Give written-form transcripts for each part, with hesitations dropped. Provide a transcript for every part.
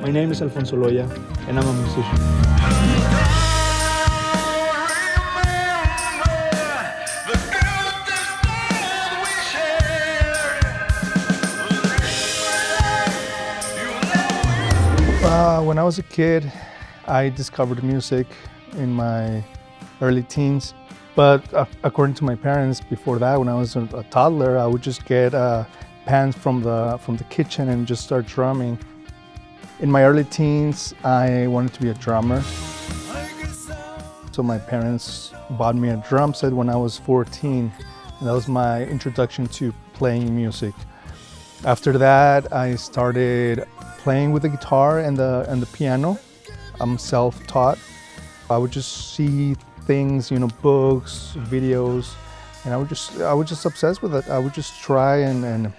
My name is Alfonso Loya, and I'm a musician. When I was a kid, I discovered music in my early teens. But according to my parents, before that, when I was a toddler, I would just get pans from the kitchen and just start drumming. In my early teens, I wanted to be a drummer. So my parents bought me a drum set when I was 14. And that was my introduction to playing music. After that, I started playing with the guitar and the piano. I'm self-taught. I would just see things, books, videos, and I was just obsessed with it. I would just try and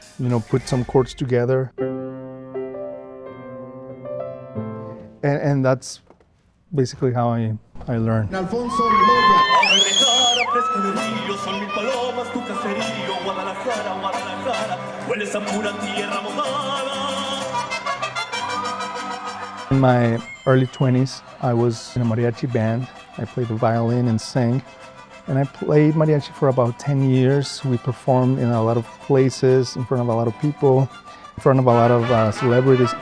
put some chords together. And that's basically how I learned. Alfonso Loya. In my early 20s, I was in a mariachi band. I played the violin and sang. And I played mariachi for about 10 years. We performed in a lot of places, in front of a lot of people, in front of a lot of celebrities.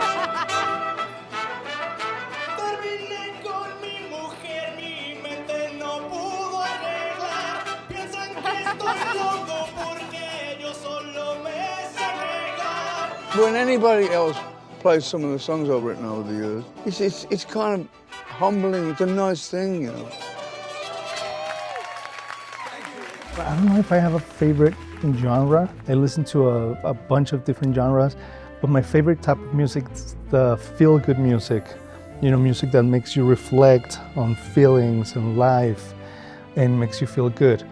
When anybody else plays some of the songs I've written over the years, it's kind of humbling. It's a nice thing, I don't know if I have a favorite genre. I listen to a bunch of different genres, but my favorite type of music is the feel-good music. Music that makes you reflect on feelings and life and makes you feel good.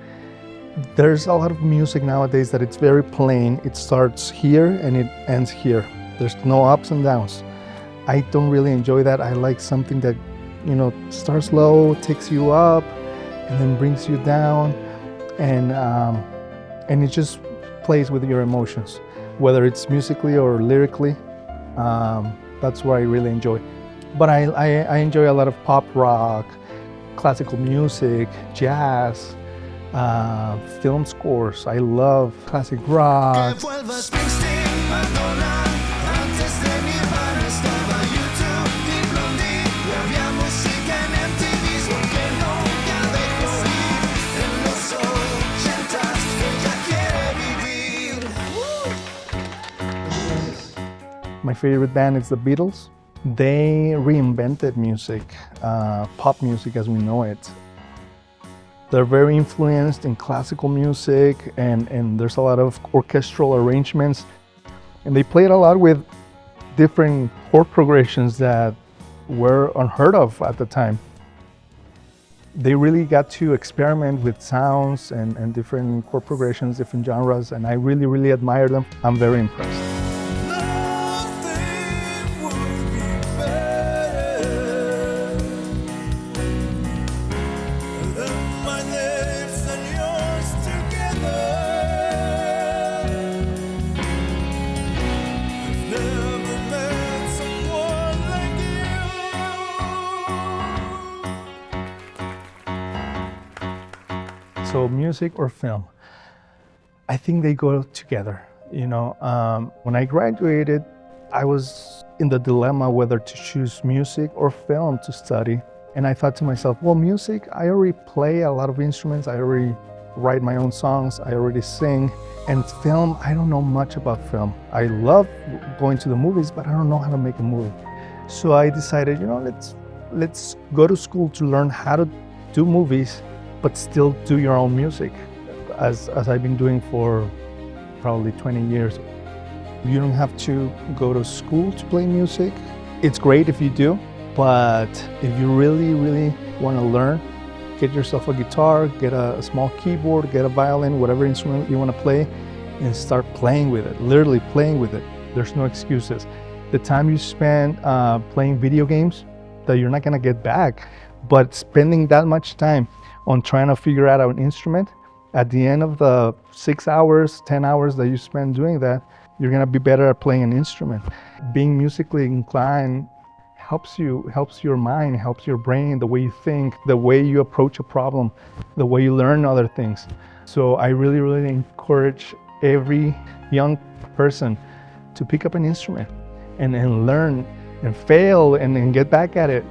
There's a lot of music nowadays that it's very plain. It starts here and it ends here. There's no ups and downs. I don't really enjoy that. I like something that, starts low, takes you up, and then brings you down, and it just plays with your emotions, whether it's musically or lyrically. That's what I really enjoy. But I enjoy a lot of pop rock, classical music, jazz, film scores. I love classic rock. My favorite band is the Beatles. They reinvented music, pop music as we know it. They're very influenced in classical music, and there's a lot of orchestral arrangements. And they played a lot with different chord progressions that were unheard of at the time. They really got to experiment with sounds and different chord progressions, different genres, and I really, really admire them. I'm very impressed. So music or film, I think they go together. When I graduated, I was in the dilemma whether to choose music or film to study. And I thought to myself, well, music, I already play a lot of instruments. I already write my own songs. I already sing. And film, I don't know much about film. I love going to the movies, but I don't know how to make a movie. So I decided, let's go to school to learn how to do movies, but still do your own music, as I've been doing for probably 20 years. You don't have to go to school to play music. It's great if you do, but if you really, really want to learn, get yourself a guitar, get a small keyboard, get a violin, whatever instrument you want to play, and start playing with it, literally playing with it. There's no excuses. The time you spend playing video games that you're not gonna get back, but spending that much time on trying to figure out an instrument, at the end of the 6 hours, 10 hours that you spend doing that, you're gonna be better at playing an instrument. Being musically inclined helps your mind, helps your brain, the way you think, the way you approach a problem, the way you learn other things. So I really, really encourage every young person to pick up an instrument and learn and fail and then get back at it,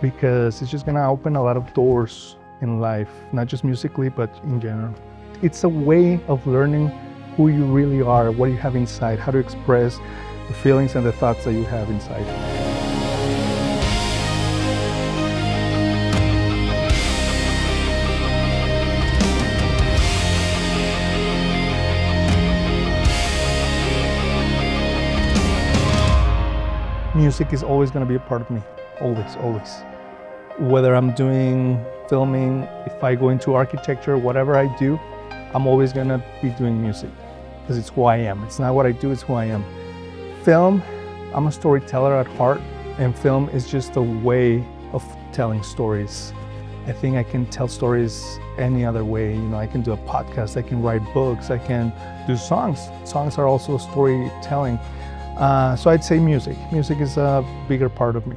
because it's just gonna open a lot of doors in life, not just musically, but in general. It's a way of learning who you really are, what you have inside, how to express the feelings and the thoughts that you have inside. Music is always going to be a part of me, always, always. Whether I'm doing filming, if I go into architecture, whatever I do, I'm always going to be doing music, because it's who I am. It's not what I do, it's who I am. Film, I'm a storyteller at heart, and film is just a way of telling stories. I think I can tell stories any other way. I can do a podcast, I can write books, I can do songs. Songs are also storytelling. So I'd say music. Music is a bigger part of me.